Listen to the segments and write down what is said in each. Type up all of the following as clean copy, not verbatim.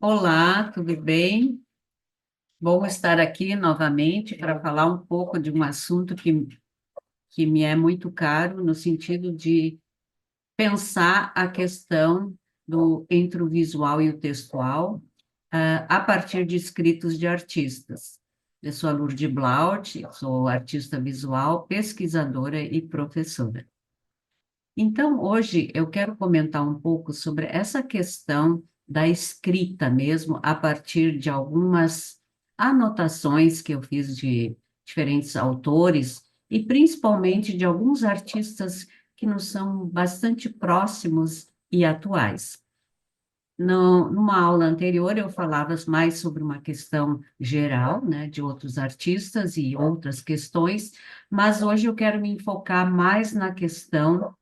Olá, tudo bem? Bom estar aqui novamente para falar um pouco de um assunto que me é muito caro, no sentido de pensar a questão entre o visual e o textual, a partir de escritos de artistas. Eu sou a Lourdes Blaut, sou artista visual, pesquisadora e professora. Então, hoje eu quero comentar um pouco sobre essa questão da escrita mesmo, a partir de algumas anotações que eu fiz de diferentes autores e principalmente de alguns artistas que nos são bastante próximos e atuais. Numa aula anterior, eu falava mais sobre uma questão geral, né, de outros artistas e outras questões, mas hoje eu quero me enfocar mais na questão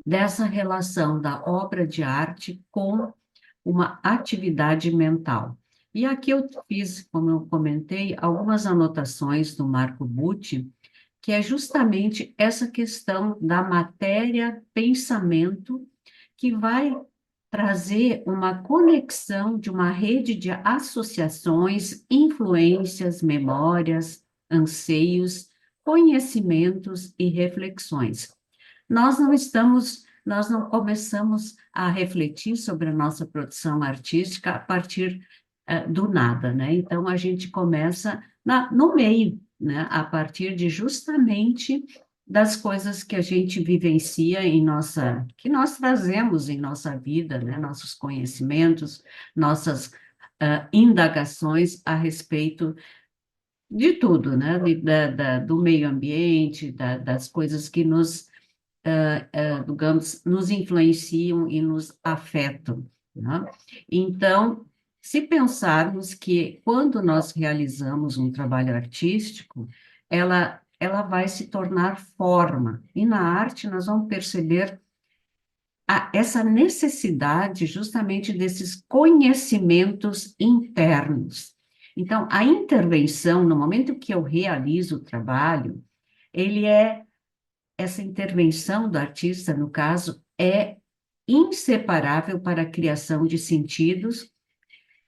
dessa relação da obra de arte com uma atividade mental. E aqui eu fiz, como eu comentei, algumas anotações do Marco Butti, que é justamente essa questão da matéria-pensamento, que vai trazer uma conexão de uma rede de associações, influências, memórias, anseios, conhecimentos e reflexões. Nós não começamos a refletir sobre a nossa produção artística a partir do nada, né? Então a gente começa no meio, né? A partir de justamente das coisas que a gente vivencia que nós trazemos em nossa vida, né? Nossos conhecimentos, nossas indagações a respeito de tudo, né? Do meio ambiente, das coisas que digamos, nos influenciam e nos afetam, né? Então, se pensarmos que quando nós realizamos um trabalho artístico, ela vai se tornar forma, e na arte nós vamos perceber essa necessidade justamente desses conhecimentos internos. Então, a intervenção, no momento que eu realizo o trabalho, ele é essa intervenção do artista, no caso, é inseparável para a criação de sentidos,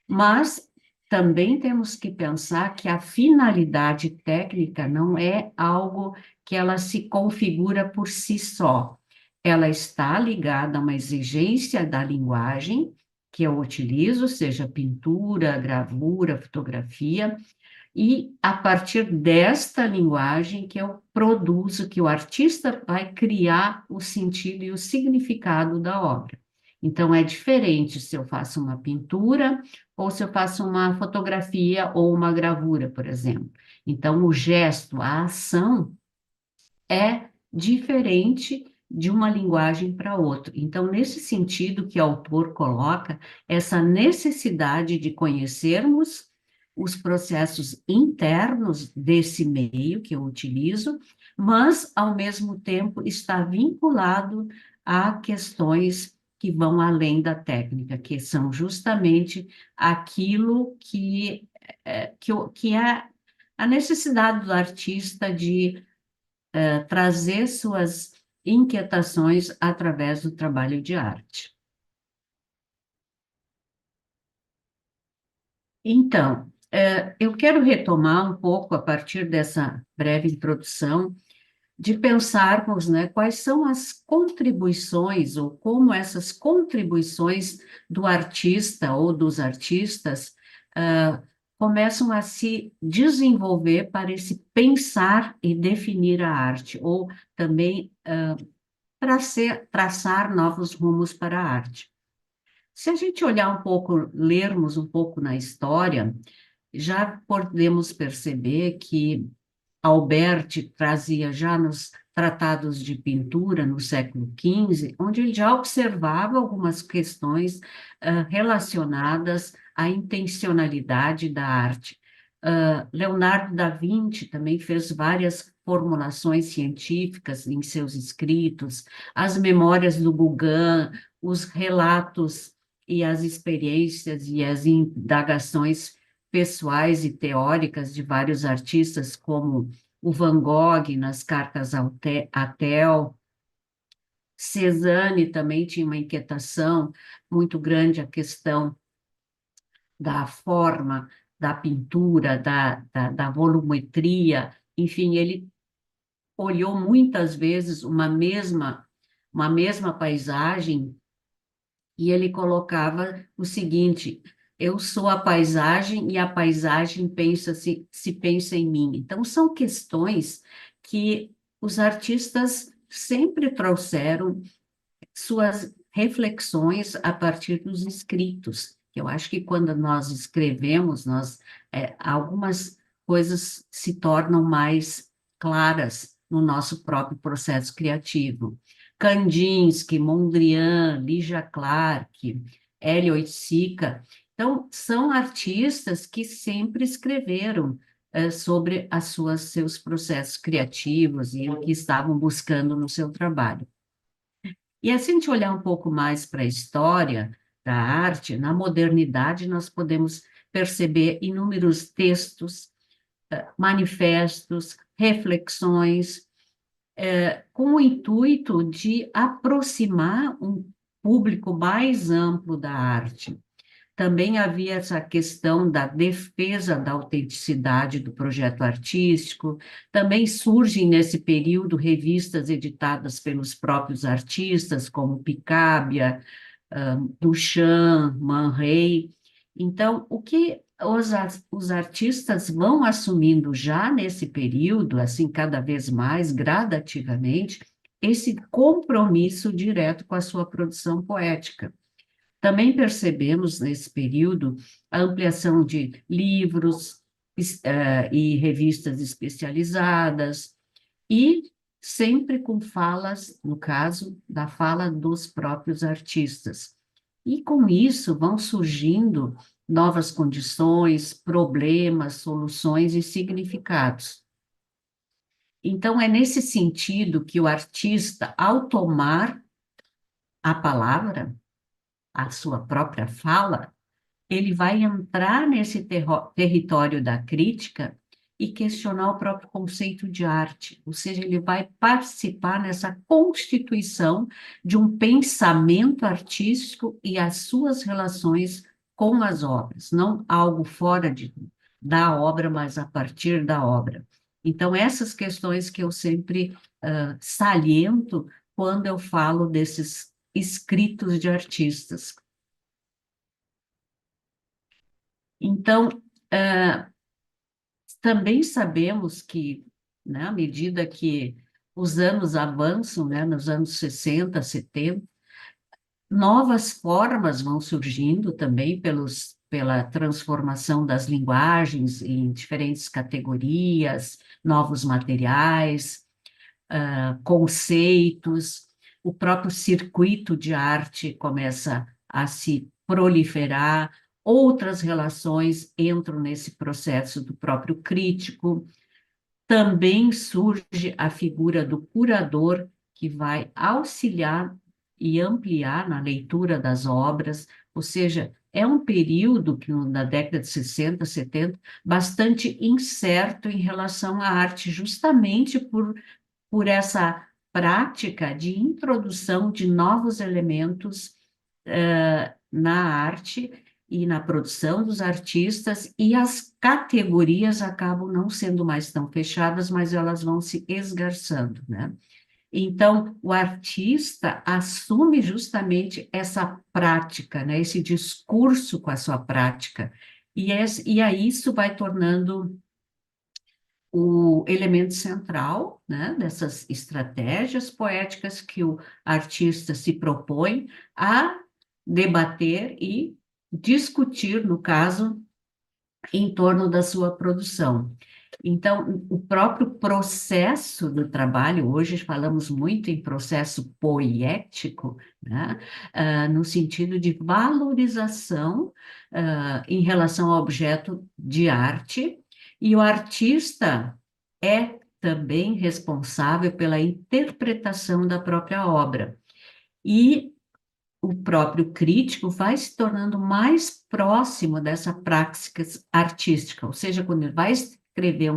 mas também temos que pensar que a finalidade técnica não é algo que ela se configura por si só. Ela está ligada a uma exigência da linguagem que eu utilizo, seja pintura, gravura, fotografia, e a partir desta linguagem que eu produzo, que o artista vai criar o sentido e o significado da obra. Então, é diferente se eu faço uma pintura ou se eu faço uma fotografia ou uma gravura, por exemplo. Então, o gesto, a ação é diferente de uma linguagem para outra. Então, nesse sentido que o autor coloca, essa necessidade de conhecermos os processos internos desse meio que eu utilizo, mas, ao mesmo tempo, está vinculado a questões que vão além da técnica, que são justamente aquilo que é a necessidade do artista de trazer suas inquietações através do trabalho de arte. Então, eu quero retomar um pouco, a partir dessa breve introdução, de pensarmos, né, quais são as contribuições, ou como essas contribuições do artista ou dos artistas ah, começam a se desenvolver para esse pensar e definir a arte, ou também traçar novos rumos para a arte. Se a gente olhar um pouco, lermos um pouco na história, já podemos perceber que Alberti trazia já nos tratados de pintura no século XV, onde ele já observava algumas questões relacionadas à intencionalidade da arte. Leonardo da Vinci também fez várias formulações científicas em seus escritos, as memórias do Gauguin, os relatos e as experiências e as indagações pessoais e teóricas de vários artistas, como o Van Gogh nas cartas a Theo. Cézanne também tinha uma inquietação muito grande a questão da forma, da pintura, da volumetria, enfim, ele olhou muitas vezes uma mesma paisagem e ele colocava o seguinte: eu sou a paisagem e a paisagem se pensa em mim. Então, são questões que os artistas sempre trouxeram suas reflexões a partir dos escritos. Eu acho que quando nós escrevemos, algumas coisas se tornam mais claras no nosso próprio processo criativo. Kandinsky, Mondrian, Lígia Clark, Hélio Oiticica, então, são artistas que sempre escreveram sobre seus processos criativos e o que estavam buscando no seu trabalho. E assim, a gente olhar um pouco mais para a história da arte, na modernidade, nós podemos perceber inúmeros textos, manifestos, reflexões, com o intuito de aproximar um público mais amplo da arte. Também havia essa questão da defesa da autenticidade do projeto artístico. Também surgem nesse período revistas editadas pelos próprios artistas, como Picabia, Duchamp, Man Ray. Então, o que os artistas vão assumindo já nesse período, assim, cada vez mais gradativamente, esse compromisso direto com a sua produção poética. Também percebemos nesse período a ampliação de livros e revistas especializadas, e sempre com falas, no caso, da fala dos próprios artistas. E com isso vão surgindo novas condições, problemas, soluções e significados. Então, é nesse sentido que o artista, ao tomar a palavra, a sua própria fala, ele vai entrar nesse território da crítica e questionar o próprio conceito de arte, ou seja, ele vai participar nessa constituição de um pensamento artístico e as suas relações com as obras, não algo fora da obra, mas a partir da obra. Então, essas questões que eu sempre saliento quando eu falo desses escritos de artistas. Então, também sabemos que, né, à medida que os anos avançam, né, nos anos 60, 70, novas formas vão surgindo também pela transformação das linguagens em diferentes categorias, novos materiais, conceitos, o próprio circuito de arte começa a se proliferar, outras relações entram nesse processo do próprio crítico, também surge a figura do curador, que vai auxiliar e ampliar na leitura das obras, ou seja, é um período que, na década de 60, 70, bastante incerto em relação à arte, justamente por essa prática de introdução de novos elementos na arte e na produção dos artistas, e as categorias acabam não sendo mais tão fechadas, mas elas vão se esgarçando, né? Então, o artista assume justamente essa prática, né? Esse discurso com a sua prática, e aí isso vai tornando o elemento central, né, dessas estratégias poéticas que o artista se propõe a debater e discutir, no caso, em torno da sua produção. Então, o próprio processo do trabalho, hoje falamos muito em processo poético, né? No sentido de valorização, em relação ao objeto de arte, e o artista é também responsável pela interpretação da própria obra. E o próprio crítico vai se tornando mais próximo dessa prática artística, ou seja, quando ele vai escrever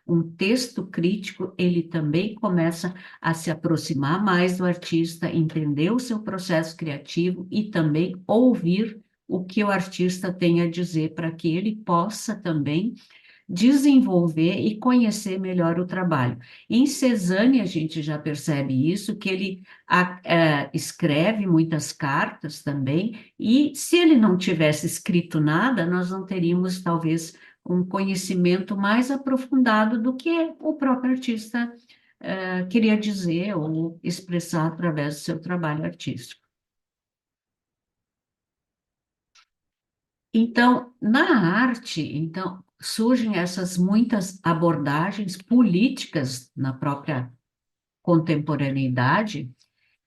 um texto crítico, ele também começa a se aproximar mais do artista, entender o seu processo criativo e também ouvir o que o artista tem a dizer para que ele possa também desenvolver e conhecer melhor o trabalho. Em Cezanne, a gente já percebe isso, que ele escreve muitas cartas também, e se ele não tivesse escrito nada, nós não teríamos, talvez, um conhecimento mais aprofundado do que o próprio artista queria dizer ou expressar através do seu trabalho artístico. Então, na arte, então, surgem essas muitas abordagens políticas na própria contemporaneidade,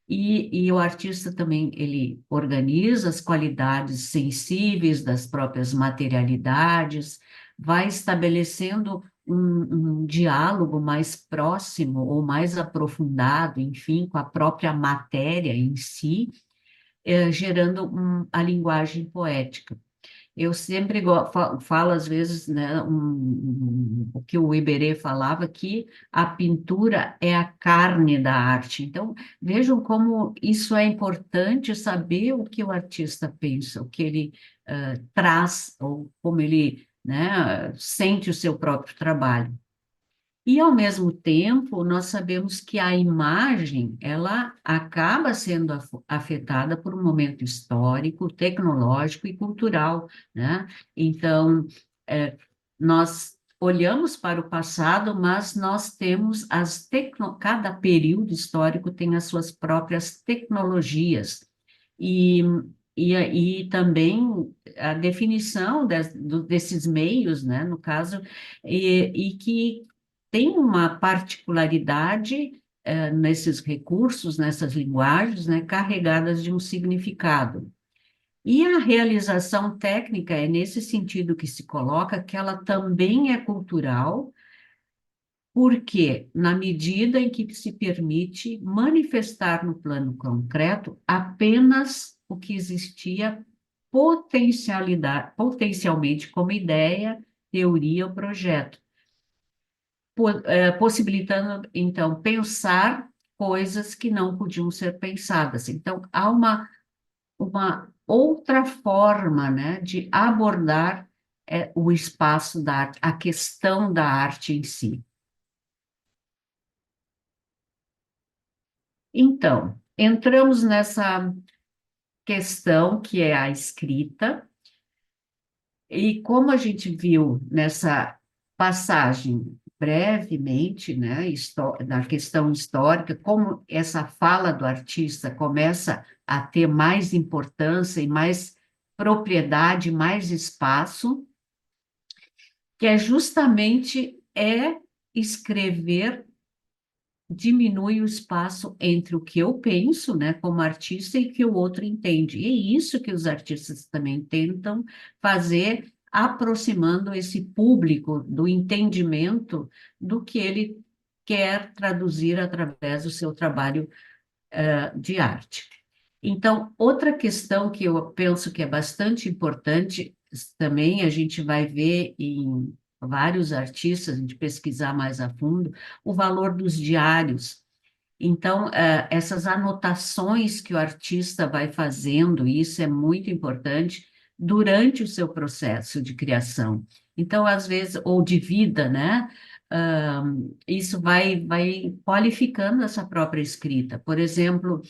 e o artista também, ele organiza as qualidades sensíveis das próprias materialidades, vai estabelecendo um diálogo mais próximo ou mais aprofundado, enfim, com a própria matéria em si, gerando a linguagem poética. Eu sempre falo, às vezes, né, o que o Iberê falava, que a pintura é a carne da arte. Então, vejam como isso é importante, saber o que o artista pensa, o que ele traz, ou como ele, né, sente o seu próprio trabalho. E, ao mesmo tempo, nós sabemos que a imagem, ela acaba sendo afetada por um momento histórico, tecnológico e cultural, né? Então, nós olhamos para o passado, mas nós temos cada período histórico tem as suas próprias tecnologias. E, e também a definição desses meios, né, no caso, e que tem uma particularidade nesses recursos, nessas linguagens, né, carregadas de um significado. E a realização técnica é nesse sentido que se coloca, que ela também é cultural, porque na medida em que se permite manifestar no plano concreto apenas o que existia potencialmente como ideia, teoria ou projeto, possibilitando, então, pensar coisas que não podiam ser pensadas. Então, há uma outra forma, né, de abordar o espaço da arte, a questão da arte em si. Então, entramos nessa questão que é a escrita, e como a gente viu nessa passagem brevemente, né, na questão histórica, como essa fala do artista começa a ter mais importância e mais propriedade, mais espaço, que é justamente escrever diminui o espaço entre o que eu penso, né, como artista e o que o outro entende. E é isso que os artistas também tentam fazer, aproximando esse público do entendimento do que ele quer traduzir através do seu trabalho de arte. Então, outra questão que eu penso que é bastante importante, também a gente vai ver em vários artistas, a gente pesquisar mais a fundo, o valor dos diários. Então, essas anotações que o artista vai fazendo, isso é muito importante durante o seu processo de criação. Então, às vezes, ou de vida, né? Isso vai qualificando essa própria escrita. Por exemplo,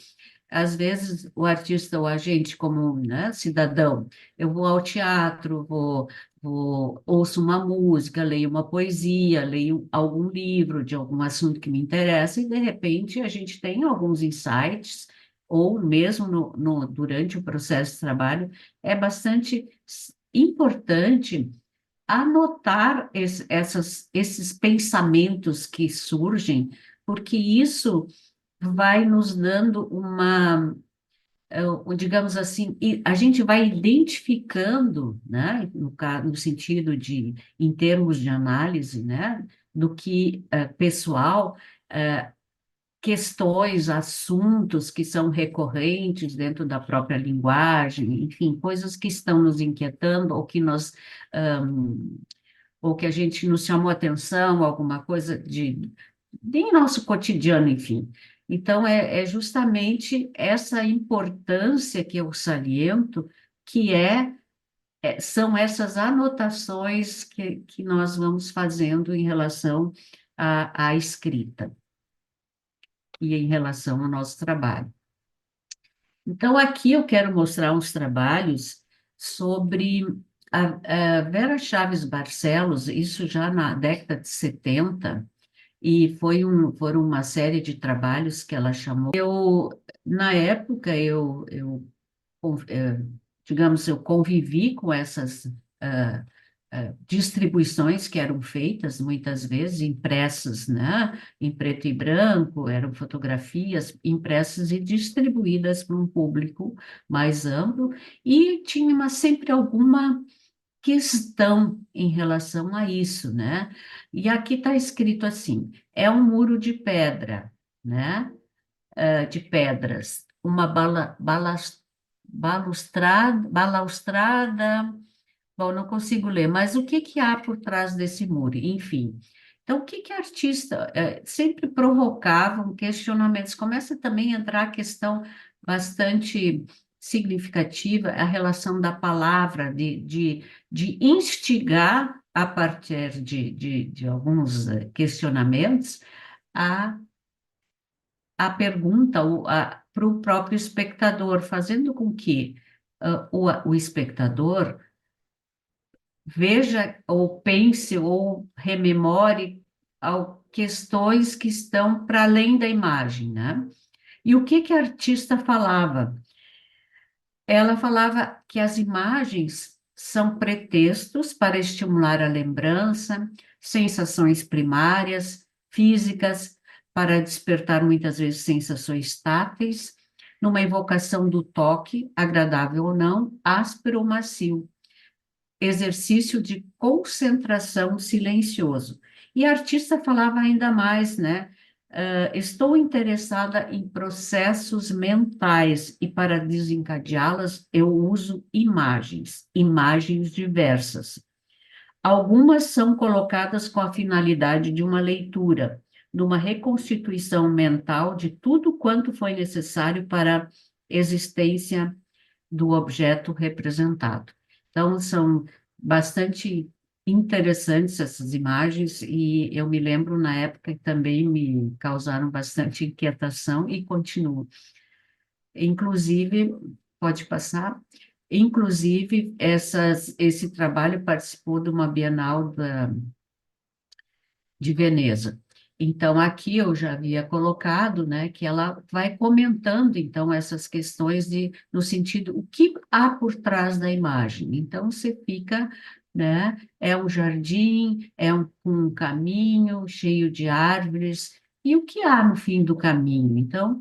às vezes o artista ou a gente como, né, cidadão, eu vou ao teatro, ouço uma música, leio uma poesia, leio algum livro de algum assunto que me interessa e de repente a gente tem alguns insights ou mesmo durante o processo de trabalho, é bastante importante anotar esses pensamentos que surgem, porque isso vai nos dando digamos assim, a gente vai identificando, né, no sentido de, em termos de análise, né, do que pessoal, questões, assuntos que são recorrentes dentro da própria linguagem, enfim, coisas que estão nos inquietando ou que ou que a gente nos chamou atenção, alguma coisa em nosso cotidiano, enfim. Então, é justamente essa importância que eu saliento, são essas anotações que nós vamos fazendo em relação à escrita e em relação ao nosso trabalho. Então, aqui eu quero mostrar uns trabalhos sobre a Vera Chaves Barcelos, isso já na década de 70, e foram uma série de trabalhos que ela chamou. Na época, digamos, eu convivi com essas ah, distribuições que eram feitas, muitas vezes impressas, né, em preto e branco, eram fotografias impressas e distribuídas para um público mais amplo, e tinha sempre alguma questão em relação a isso, né? E aqui está escrito assim: é um muro de pedra, né? De pedras, uma balaustrada. Bom, não consigo ler, mas o que que há por trás desse muro? Enfim. Então, o que que a artista sempre provocavam questionamentos? Começa também a entrar a questão bastante significativa, a relação da palavra, de instigar, a partir de alguns questionamentos, a, a pergunta para o próprio espectador, fazendo com que o espectador veja ou pense ou rememore questões que estão para além da imagem, né? E o que que a artista falava? Ela falava que as imagens são pretextos para estimular a lembrança, sensações primárias, físicas, para despertar muitas vezes sensações táteis, numa evocação do toque, agradável ou não, áspero ou macio, exercício de concentração silencioso. E a artista falava ainda mais, né? Estou interessada em processos mentais e para desencadeá-las eu uso imagens diversas. Algumas são colocadas com a finalidade de uma leitura, de uma reconstituição mental de tudo quanto foi necessário para a existência do objeto representado. Então, são bastante interessantes essas imagens, e eu me lembro na época que também me causaram bastante inquietação e continuam. Inclusive, pode passar, inclusive, esse trabalho participou de uma Bienal de Veneza. Então, aqui eu já havia colocado, né, que ela vai comentando, então, essas questões no sentido, o que há por trás da imagem. Então, você fica, né, é um jardim, um caminho cheio de árvores, e o que há no fim do caminho? Então,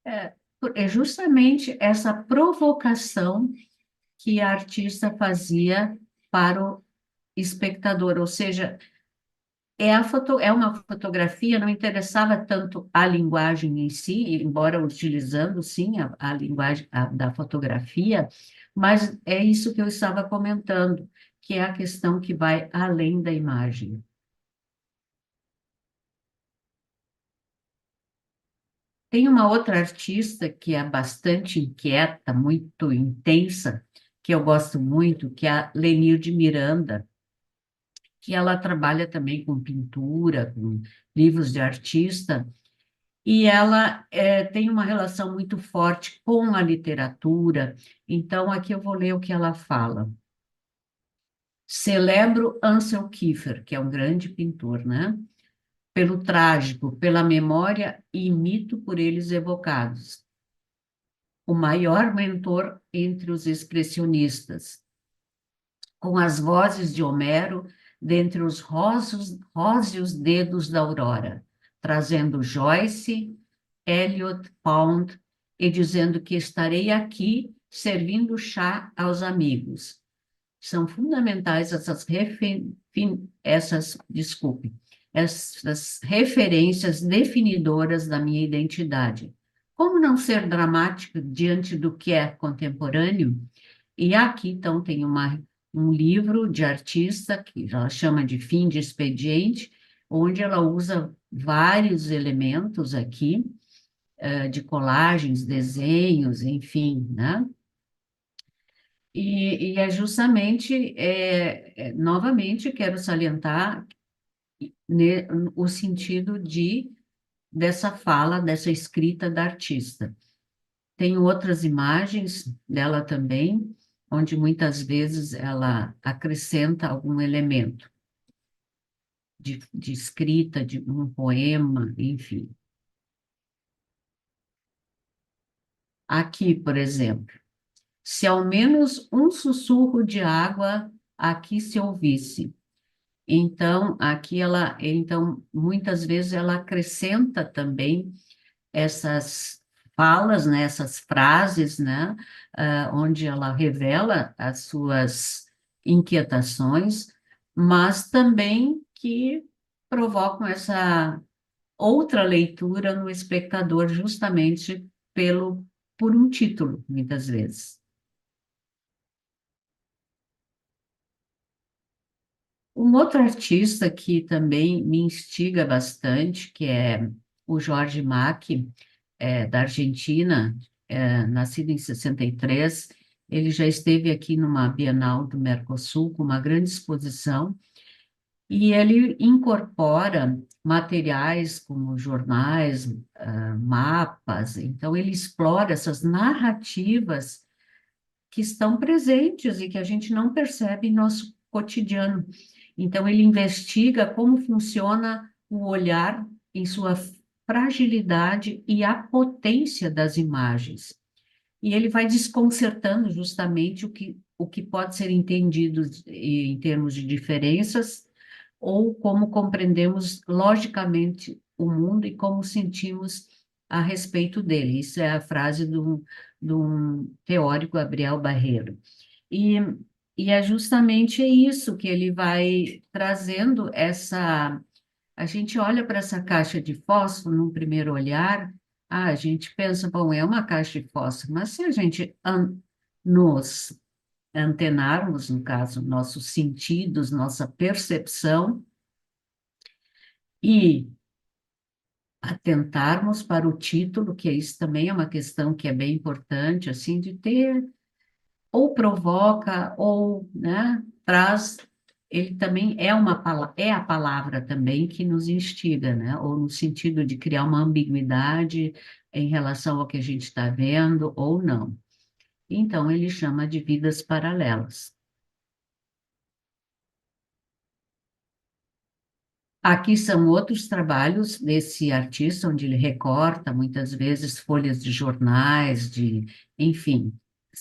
é, é justamente essa provocação que a artista fazia para o espectador, ou seja, é uma fotografia, não interessava tanto a linguagem em si, embora utilizando, sim, a linguagem da fotografia, mas é isso que eu estava comentando, que é a questão que vai além da imagem. Tem uma outra artista que é bastante inquieta, muito intensa, que eu gosto muito, que é a Lenir de Miranda, que ela trabalha também com pintura, com livros de artista, e ela tem uma relação muito forte com a literatura. Então, aqui eu vou ler o que ela fala. Celebro Ansel Kiefer, que é um grande pintor, né? Pelo trágico, pela memória e mito por eles evocados. O maior mentor entre os expressionistas, com as vozes de Homero dentre os róseos dedos da aurora, trazendo Joyce, Eliot, Pound, e dizendo que estarei aqui servindo chá aos amigos. São fundamentais essas referências definidoras da minha identidade. Como não ser dramático diante do que é contemporâneo? E aqui, então, tem um livro de artista, que ela chama de Fim de Expediente, onde ela usa vários elementos aqui, de colagens, desenhos, enfim, né? E é justamente, novamente, quero salientar né, o sentido dessa fala, dessa escrita da artista. Tem outras imagens dela também, onde muitas vezes ela acrescenta algum elemento de escrita, de um poema, enfim. Aqui, por exemplo, se ao menos um sussurro de água aqui se ouvisse. Então, então, muitas vezes ela acrescenta também essas falas, né, essas frases, né, onde ela revela as suas inquietações, mas também que provocam essa outra leitura no espectador, justamente por um título, muitas vezes. Um outro artista que também me instiga bastante, que é o Jorge Mack, da Argentina, nascido em 63, ele já esteve aqui numa Bienal do Mercosul com uma grande exposição, e ele incorpora materiais como jornais, mapas, então ele explora essas narrativas que estão presentes e que a gente não percebe em nosso cotidiano. Então, ele investiga como funciona o olhar em sua fragilidade e a potência das imagens. E ele vai desconcertando justamente o que pode ser entendido em termos de diferenças ou como compreendemos logicamente o mundo e como sentimos a respeito dele. Isso é a frase de um teórico, Gabriel Barreiro. E, e é justamente isso que ele vai trazendo essa. A gente olha para essa caixa de fósforo num primeiro olhar, a gente pensa, bom, é uma caixa de fósforo, mas se a gente nos antenarmos, no caso, nossos sentidos, nossa percepção, e atentarmos para o título, que isso também é uma questão que é bem importante, assim, de ter, ou provoca, ou, né, traz, ele também é é a palavra também que nos instiga, né, ou no sentido de criar uma ambiguidade em relação ao que a gente está vendo, ou não. Então, ele chama de vidas paralelas. Aqui são outros trabalhos desse artista, onde ele recorta muitas vezes folhas de jornais, enfim,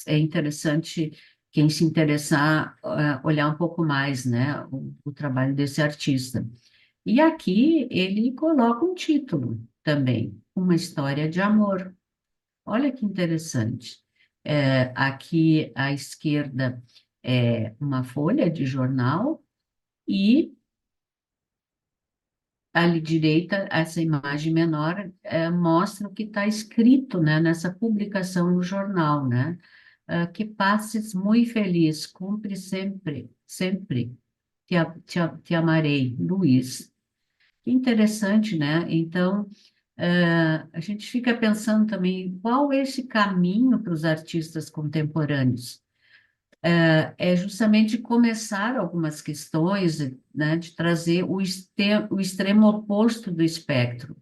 é interessante quem se interessar olhar um pouco mais, né, o trabalho desse artista. E aqui ele coloca um título também, Uma História de Amor. Olha que interessante. Aqui à esquerda é uma folha de jornal e ali direita, essa imagem menor mostra o que está escrito, né, nessa publicação no jornal, né? Que passes muito feliz, cumpre sempre, sempre, te amarei, Luiz. Que interessante, né? Então, a gente fica pensando também qual é esse caminho para os artistas contemporâneos. É justamente começar algumas questões, né, de trazer o extremo oposto do espectro,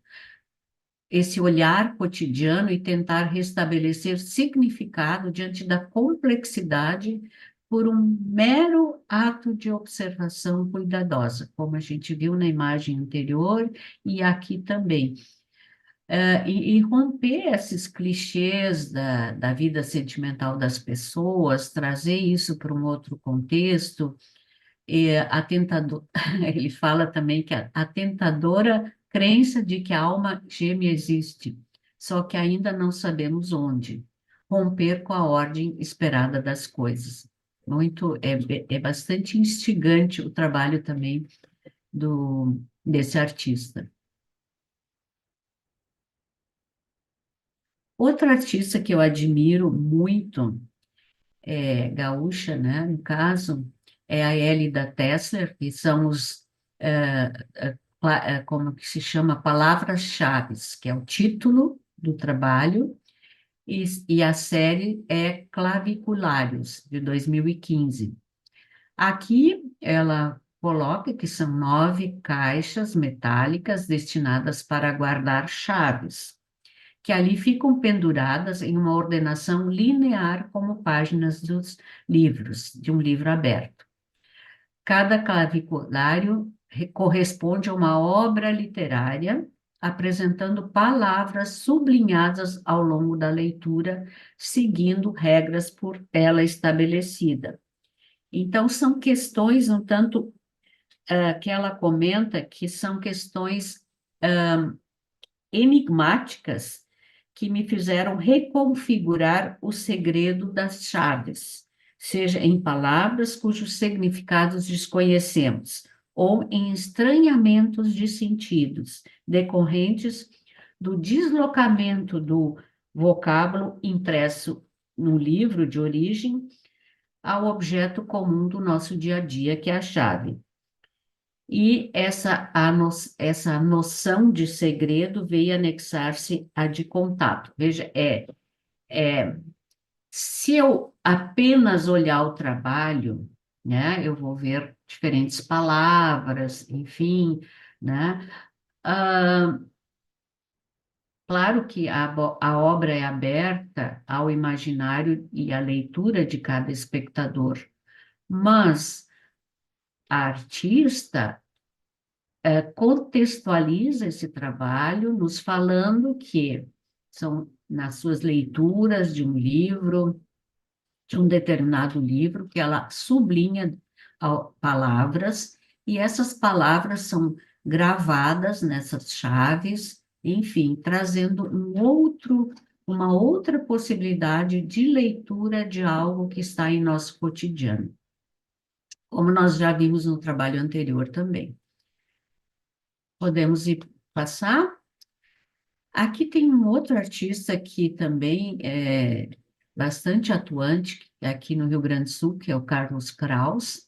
esse olhar cotidiano e tentar restabelecer significado diante da complexidade por um mero ato de observação cuidadosa, como a gente viu na imagem anterior e aqui também. E romper esses clichês da vida sentimental das pessoas, trazer isso para um outro contexto, ele fala também que a tentadora crença de que a alma gêmea existe, só que ainda não sabemos onde. Romper com a ordem esperada das coisas. É bastante instigante o trabalho também desse artista. Outro artista que eu admiro muito, gaúcha, né, no caso, é a Elida Tessler, que são como que se chama, palavras-chaves, que é o título do trabalho, e a série é Claviculários, de 2015. Aqui ela coloca que são 9 caixas metálicas destinadas para guardar chaves, que ali ficam penduradas em uma ordenação linear como páginas dos livros, de um livro aberto. Cada claviculário corresponde a uma obra literária, apresentando palavras sublinhadas ao longo da leitura, seguindo regras por ela estabelecida. Então, são questões um tanto que ela comenta que são questões enigmáticas que me fizeram reconfigurar o segredo das chaves, seja em palavras cujos significados desconhecemos, ou em estranhamentos de sentidos decorrentes do deslocamento do vocábulo impresso no livro de origem ao objeto comum do nosso dia a dia, que é a chave. E essa noção de segredo veio anexar-se à de contato. Veja, se eu apenas olhar o trabalho, né, eu vou ver diferentes palavras, enfim, né? Ah, claro que a obra é aberta ao imaginário e à leitura de cada espectador, mas a artista contextualiza esse trabalho, nos falando que são nas suas leituras de um livro, de um determinado livro, que ela sublinha palavras, e essas palavras são gravadas nessas chaves, enfim, trazendo uma outra possibilidade de leitura de algo que está em nosso cotidiano, como nós já vimos no trabalho anterior também. Podemos ir passar? Aqui tem um outro artista que também é bastante atuante aqui no Rio Grande do Sul, que é o Carlos Kraus,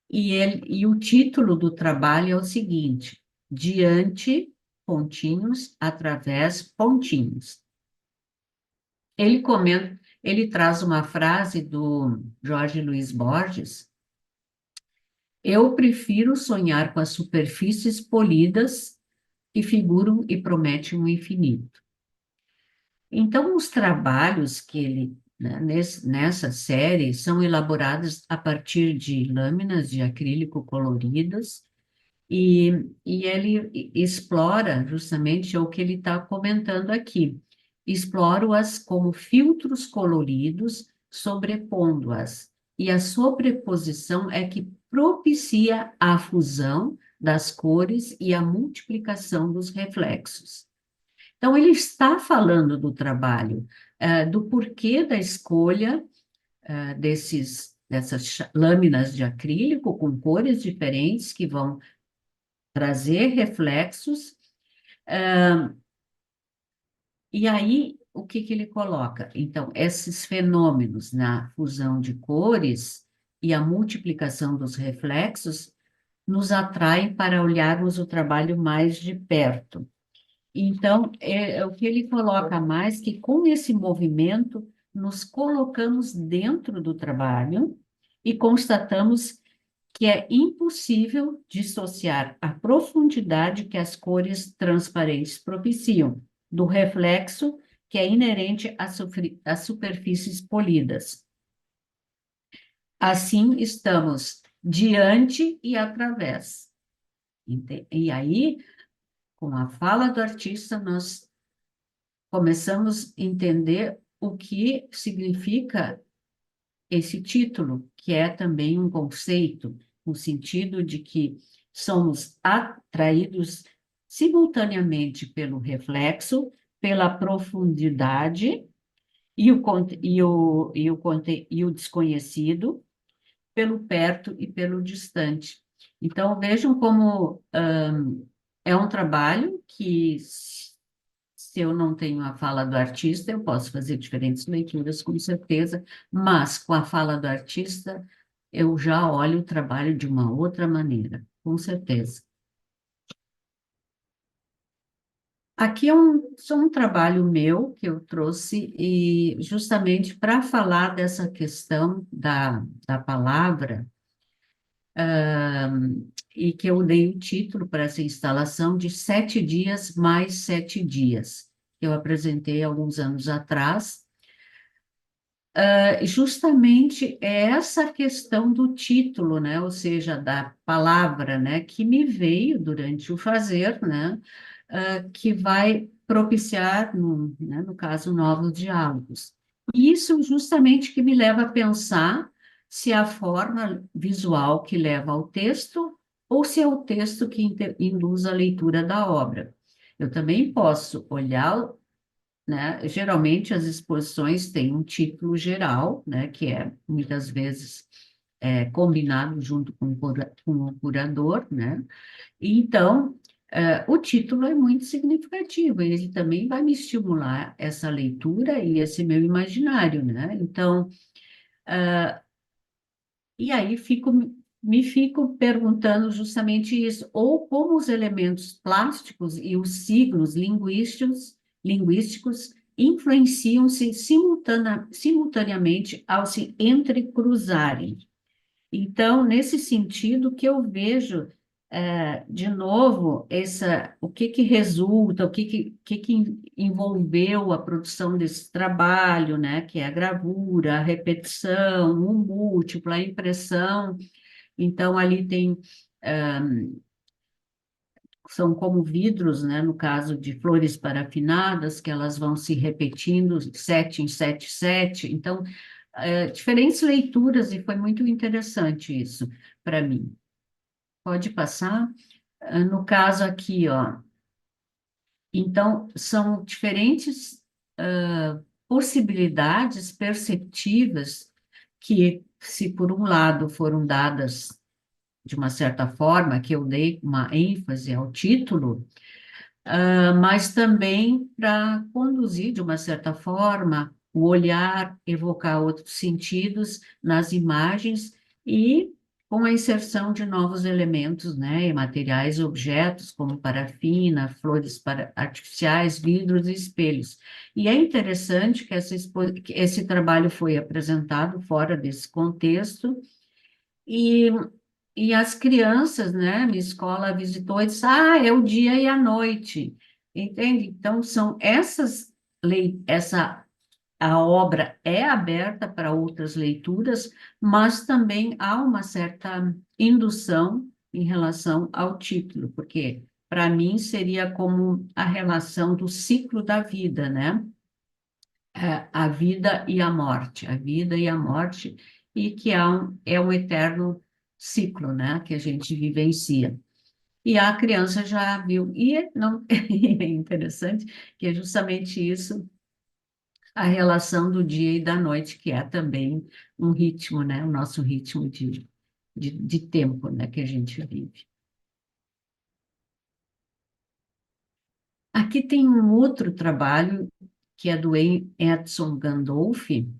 e o título do trabalho é o seguinte: Diante, pontinhos, através, pontinhos. Ele comenta, ele traz uma frase do Jorge Luiz Borges: eu prefiro sonhar com as superfícies polidas que figuram e prometem um infinito. Então, os trabalhos que ele, né, nessa série, são elaborados a partir de lâminas de acrílico coloridas, e ele explora justamente o que ele está comentando aqui. Exploro-as como filtros coloridos, sobrepondo-as, e a sobreposição é que propicia a fusão das cores e a multiplicação dos reflexos. Então, ele está falando do trabalho, do porquê da escolha dessas lâminas de acrílico com cores diferentes que vão trazer reflexos. E aí, o que que ele coloca? Então, esses fenômenos na fusão de cores e a multiplicação dos reflexos nos atraem para olharmos o trabalho mais de perto. Então, é o que ele coloca mais, que com esse movimento, nos colocamos dentro do trabalho e constatamos que é impossível dissociar a profundidade que as cores transparentes propiciam do reflexo que é inerente às superfícies polidas. Assim, estamos diante e através. E aí, com a fala do artista, nós começamos a entender o que significa esse título, que é também um conceito, no sentido de que somos atraídos simultaneamente pelo reflexo, pela profundidade e o desconhecido, pelo perto e pelo distante. Então, vejam como é um trabalho que, se eu não tenho a fala do artista, eu posso fazer diferentes leituras, com certeza, mas com a fala do artista, eu já olho o trabalho de uma outra maneira, com certeza. Aqui é só um trabalho meu que eu trouxe e justamente para falar dessa questão da palavra, e que eu dei o título para essa instalação de 7 dias mais 7 dias, que eu apresentei alguns anos atrás. Justamente é essa questão do título, né? Ou seja, da palavra, né? Que me veio durante o fazer, né? Que vai propiciar, no caso, novos diálogos. E isso justamente que me leva a pensar se é a forma visual que leva ao texto ou se é o texto que induz a leitura da obra. Eu também posso olhar, né? Geralmente as exposições têm um título geral, né? Que é muitas vezes combinado junto com o curador, né? E então, o título é muito significativo, ele também vai me estimular essa leitura e esse meu imaginário, né? Então, e aí me fico perguntando justamente isso, ou como os elementos plásticos e os signos linguísticos influenciam-se simultaneamente ao se entrecruzarem. Então, nesse sentido, que eu vejo, de novo, o que que resulta, o que que envolveu a produção desse trabalho, né, que é a gravura, a repetição, o múltiplo, a impressão. Então, ali tem, são como vidros, né, no caso de flores parafinadas, que elas vão se repetindo, 7 em 7, 7. Então, diferentes leituras, e foi muito interessante isso para mim. Pode passar? No caso aqui, ó, então, são diferentes possibilidades perceptivas que, se por um lado foram dadas de uma certa forma, que eu dei uma ênfase ao título, mas também para conduzir, de uma certa forma, o olhar, evocar outros sentidos nas imagens e com a inserção de novos elementos, né, e materiais e objetos, como parafina, flores artificiais, vidros e espelhos. E é interessante que que esse trabalho foi apresentado fora desse contexto, e as crianças, né, minha escola visitou e disse, é o dia e a noite, entende? Então, são a obra é aberta para outras leituras, mas também há uma certa indução em relação ao título, porque para mim seria como a relação do ciclo da vida, né? A vida e a morte, a vida e a morte, e que é um eterno ciclo, né, que a gente vivencia. E a criança já viu, e não, é interessante que é justamente isso, a relação do dia e da noite, que é também um ritmo, né, o nosso ritmo de tempo, né, que a gente vive. Aqui tem um outro trabalho, que é do Edson Gandolfi,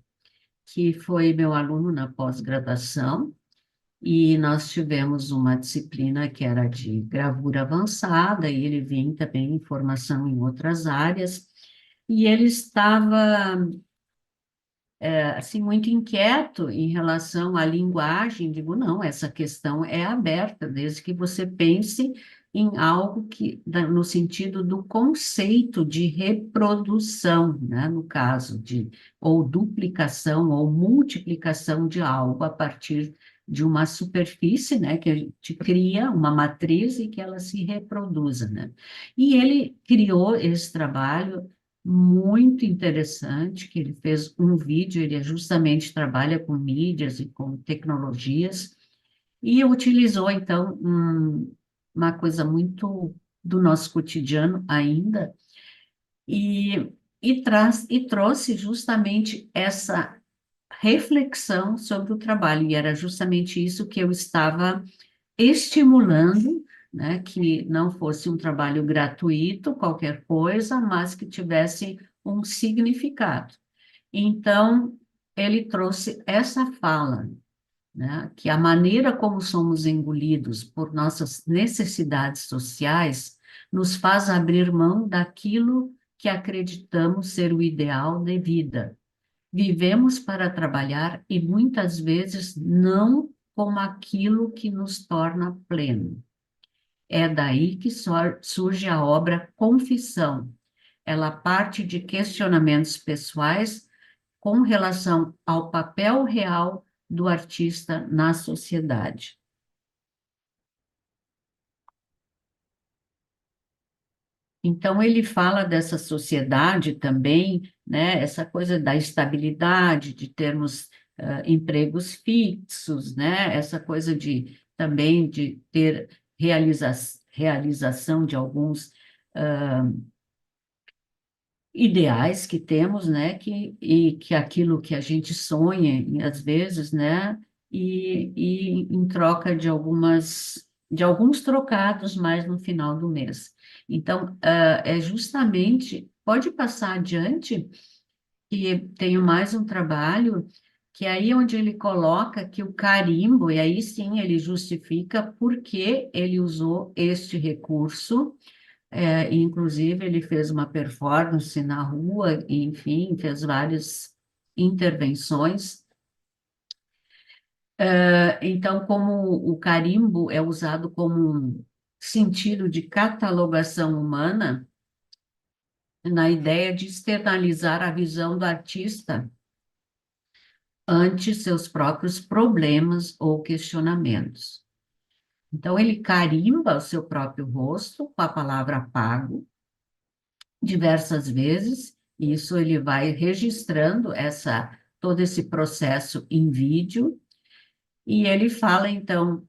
que foi meu aluno na pós-graduação, e nós tivemos uma disciplina que era de gravura avançada, e ele vinha também em formação em outras áreas, e ele estava, assim, muito inquieto em relação à linguagem. Digo, não, essa questão é aberta, desde que você pense em algo no sentido do conceito de reprodução, né, no caso ou duplicação, ou multiplicação de algo a partir de uma superfície, né, que a gente cria uma matriz e que ela se reproduza, né? E ele criou esse trabalho muito interessante, que ele fez um vídeo, ele justamente trabalha com mídias e com tecnologias, e utilizou, então, uma coisa muito do nosso cotidiano ainda, e, e trouxe justamente essa reflexão sobre o trabalho, e era justamente isso que eu estava estimulando, né, que não fosse um trabalho gratuito, qualquer coisa, mas que tivesse um significado. Então, ele trouxe essa fala, né, que a maneira como somos engolidos por nossas necessidades sociais nos faz abrir mão daquilo que acreditamos ser o ideal de vida. Vivemos para trabalhar e muitas vezes não como aquilo que nos torna pleno. É daí que surge a obra Confissão. Ela parte de questionamentos pessoais com relação ao papel real do artista na sociedade. Então, ele fala dessa sociedade também, né, essa coisa da estabilidade, de termos empregos fixos, né, essa coisa de também de ter realização de alguns ideais que temos, né, e que aquilo que a gente sonha, às vezes, né, e em troca de de alguns trocados mais no final do mês. Então, é justamente, pode passar adiante, que tenho mais um trabalho, que é aí onde ele coloca que o carimbo, e aí sim ele justifica por que ele usou este recurso, inclusive, ele fez uma performance na rua, e, enfim, fez várias intervenções. Então, como o carimbo é usado como um sentido de catalogação humana, na ideia de externalizar a visão do artista ante seus próprios problemas ou questionamentos. Então, ele carimba o seu próprio rosto com a palavra pago, diversas vezes, e isso ele vai registrando todo esse processo em vídeo, e ele fala, então,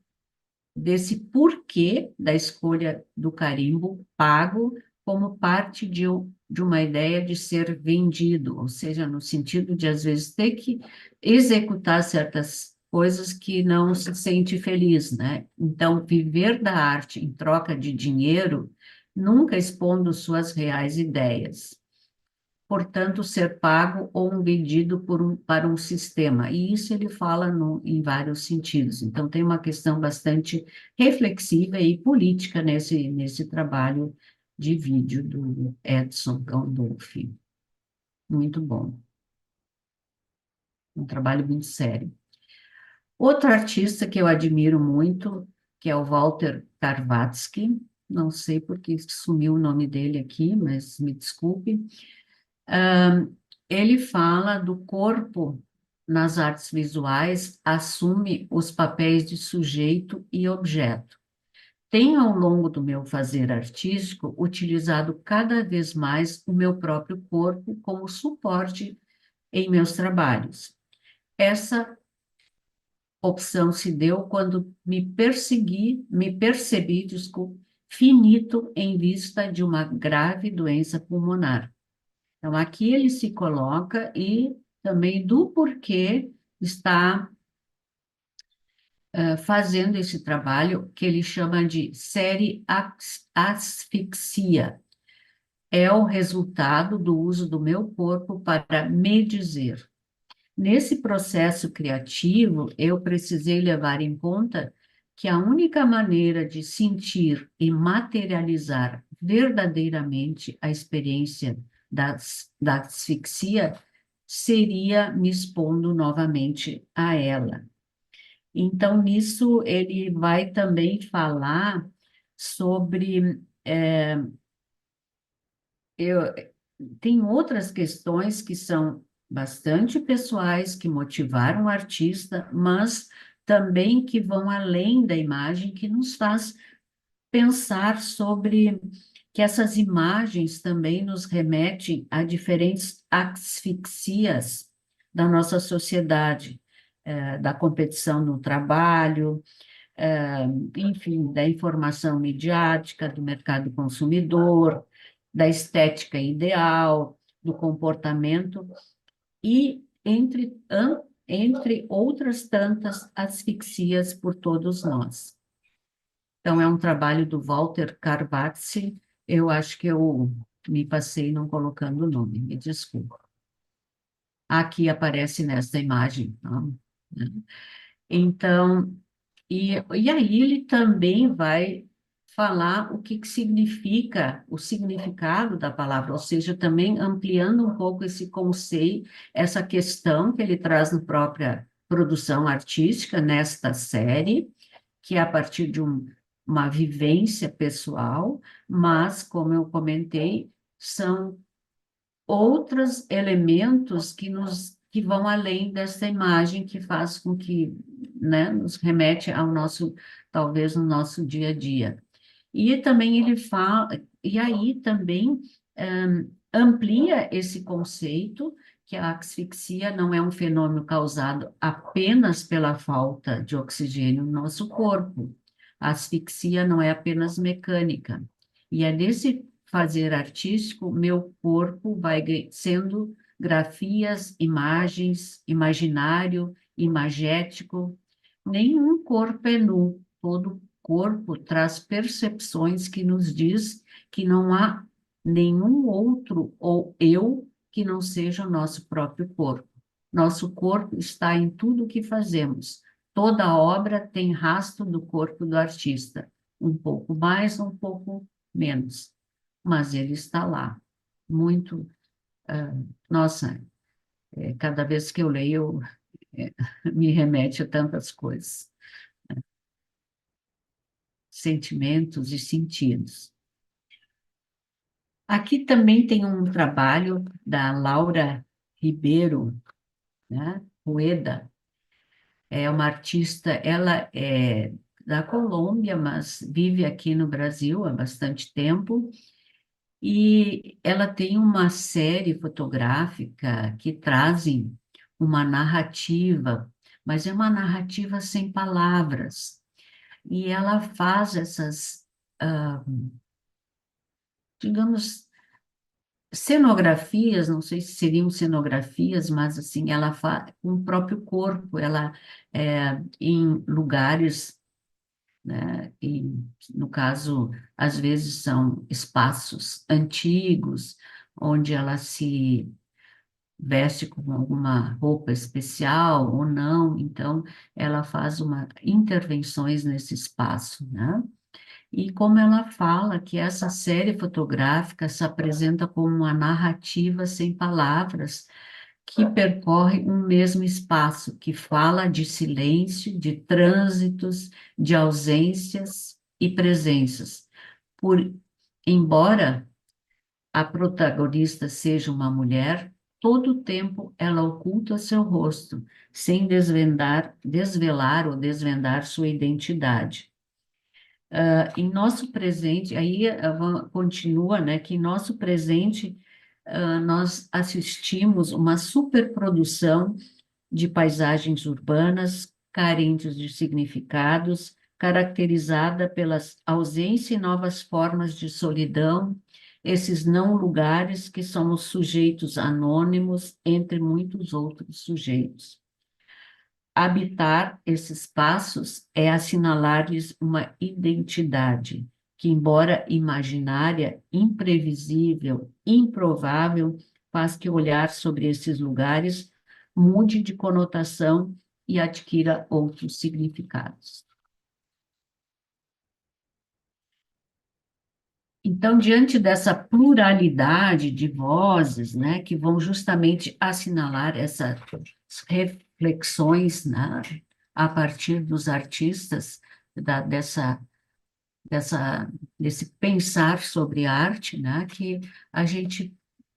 desse porquê da escolha do carimbo pago como parte de uma ideia de ser vendido, ou seja, no sentido de, às vezes, ter que executar certas coisas que não se sente feliz, né? Então, viver da arte em troca de dinheiro, nunca expondo suas reais ideias, portanto, ser pago ou vendido para um sistema. E isso ele fala em vários sentidos. Então, tem uma questão bastante reflexiva e política nesse trabalho de vídeo do Edson Gandolfi. Muito bom. Um trabalho muito sério. Outro artista que eu admiro muito, que é o Walter Carvatsky, não sei porque sumiu o nome dele aqui, mas me desculpe. Ele fala do corpo nas artes visuais, assume os papéis de sujeito e objeto. Tenho, ao longo do meu fazer artístico, utilizado cada vez mais o meu próprio corpo como suporte em meus trabalhos. Essa opção se deu quando me percebi, desculpe, finito em vista de uma grave doença pulmonar. Então, aqui ele se coloca e também do porquê está fazendo esse trabalho que ele chama de série asfixia. É o resultado do uso do meu corpo para me dizer. Nesse processo criativo, eu precisei levar em conta que a única maneira de sentir e materializar verdadeiramente a experiência da asfixia seria me expondo novamente a ela. Então, nisso, ele vai também falar sobre. Eu, tem outras questões que são bastante pessoais, que motivaram o artista, mas também que vão além da imagem, que nos faz pensar sobre que essas imagens também nos remetem a diferentes asfixias da nossa sociedade, da competição no trabalho, enfim, da informação midiática, do mercado consumidor, da estética ideal, do comportamento e entre outras tantas asfixias por todos nós. Então, é um trabalho do Walter Carvazzi, eu acho que eu me passei não colocando o nome, me desculpa. Aqui aparece nesta imagem, tá? Então, e aí ele também vai falar o que significa, o significado da palavra, ou seja, também ampliando um pouco esse conceito, essa questão que ele traz na própria produção artística, nesta série, que é a partir de uma vivência pessoal, mas, como eu comentei, são outros elementos que vão além dessa imagem que faz com que, né, nos remete ao nosso, talvez, no nosso dia a dia. E também ele fala, e aí também amplia esse conceito que a asfixia não é um fenômeno causado apenas pela falta de oxigênio no nosso corpo. A asfixia não é apenas mecânica. E é nesse fazer artístico, meu corpo vai sendo grafias, imagens, imaginário, imagético. Nenhum corpo é nu, todo corpo traz percepções que nos diz que não há nenhum outro ou eu que não seja o nosso próprio corpo. Nosso corpo está em tudo o que fazemos. Toda obra tem rastro do corpo do artista, um pouco mais, um pouco menos, mas ele está lá. Muito, nossa, cada vez que eu leio, me remete a tantas coisas, sentimentos e sentidos. Aqui também tem um trabalho da Laura Ribeiro, né? Rueda, é uma artista, ela é da Colômbia, mas vive aqui no Brasil há bastante tempo, e ela tem uma série fotográfica que trazem uma narrativa, mas é uma narrativa sem palavras, e ela faz essas, digamos, cenografias, não sei se seriam cenografias, mas assim, ela faz com o próprio corpo, ela em lugares, né, e no caso, às vezes são espaços antigos, onde ela se veste com alguma roupa especial ou não, então ela faz uma intervenções nesse espaço, né? E como ela fala que essa série fotográfica se apresenta como uma narrativa sem palavras, que percorre um mesmo espaço, que fala de silêncio, de trânsitos, de ausências e presenças. Por, embora a protagonista seja uma mulher, todo o tempo ela oculta seu rosto, sem desvelar ou desvendar sua identidade. Em nosso presente, aí continua, né, que em nosso presente nós assistimos uma superprodução de paisagens urbanas carentes de significados, caracterizada pela ausência e novas formas de solidão, esses não lugares que somos sujeitos anônimos entre muitos outros sujeitos. Habitar esses espaços é assinalar-lhes uma identidade que, embora imaginária, imprevisível, improvável, faz que o olhar sobre esses lugares mude de conotação e adquira outros significados. Então, diante dessa pluralidade de vozes, né, que vão justamente assinalar essas reflexões, né, a partir dos artistas, dessa, desse pensar sobre arte, né, que a gente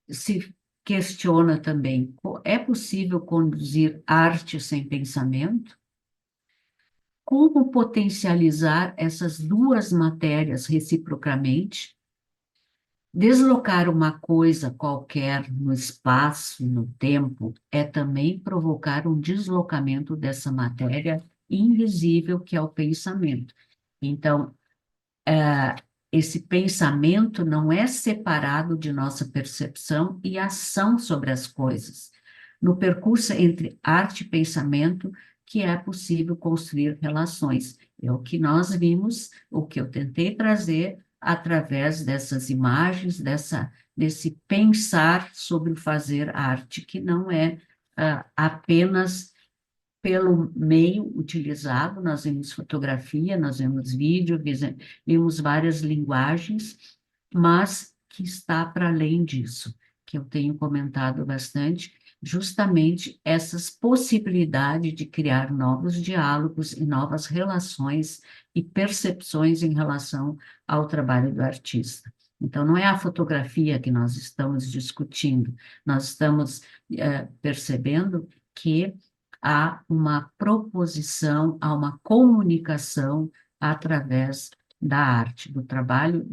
se questiona também, é possível conduzir arte sem pensamento? Como potencializar essas duas matérias reciprocamente? Deslocar uma coisa qualquer no espaço, no tempo, é também provocar um deslocamento dessa matéria invisível que é o pensamento. Então, esse pensamento não é separado de nossa percepção e ação sobre as coisas. No percurso entre arte e pensamento, que é possível construir relações. É o que nós vimos, o que eu tentei trazer através dessas imagens, desse pensar sobre o fazer arte, que não é apenas pelo meio utilizado, nós vemos fotografia, nós vemos vídeo, vemos várias linguagens, mas que está para além disso, que eu tenho comentado bastante, justamente essas possibilidades de criar novos diálogos e novas relações e percepções em relação ao trabalho do artista. Então, não é a fotografia que nós estamos discutindo, nós estamos percebendo que há uma proposição, há uma comunicação através da arte, do trabalho,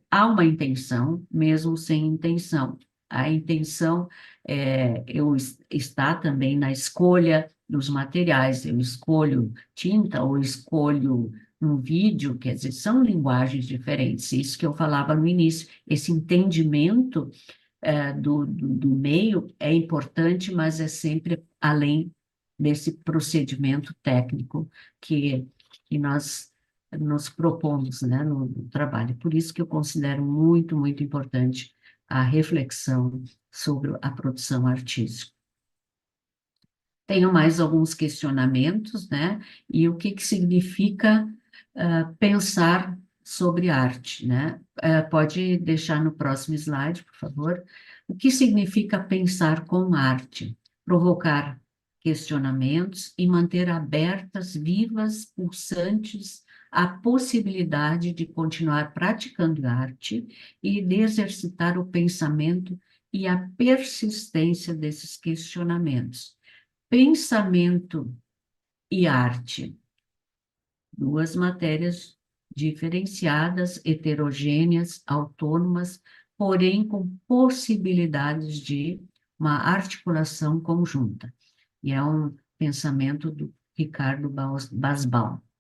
há uma intenção, mesmo sem intenção. A intenção está também na escolha dos materiais. Eu escolho tinta ou escolho um vídeo, quer dizer, são linguagens diferentes. Isso que eu falava no início, esse entendimento do meio é importante, mas é sempre além desse procedimento técnico que, que nós nos propomos, né, no trabalho. Por isso que eu considero muito, muito importante a reflexão sobre a produção artística. Tenho mais alguns questionamentos, né? E o que que significa pensar sobre arte, né? Pode deixar no próximo slide, por favor. O que significa pensar com arte? Provocar questionamentos e manter abertas, vivas, pulsantes, a possibilidade de continuar praticando arte e de exercitar o pensamento e a persistência desses questionamentos. Pensamento e arte, duas matérias diferenciadas, heterogêneas, autônomas, porém com possibilidades de uma articulação conjunta. E é um pensamento do Ricardo Basbaum.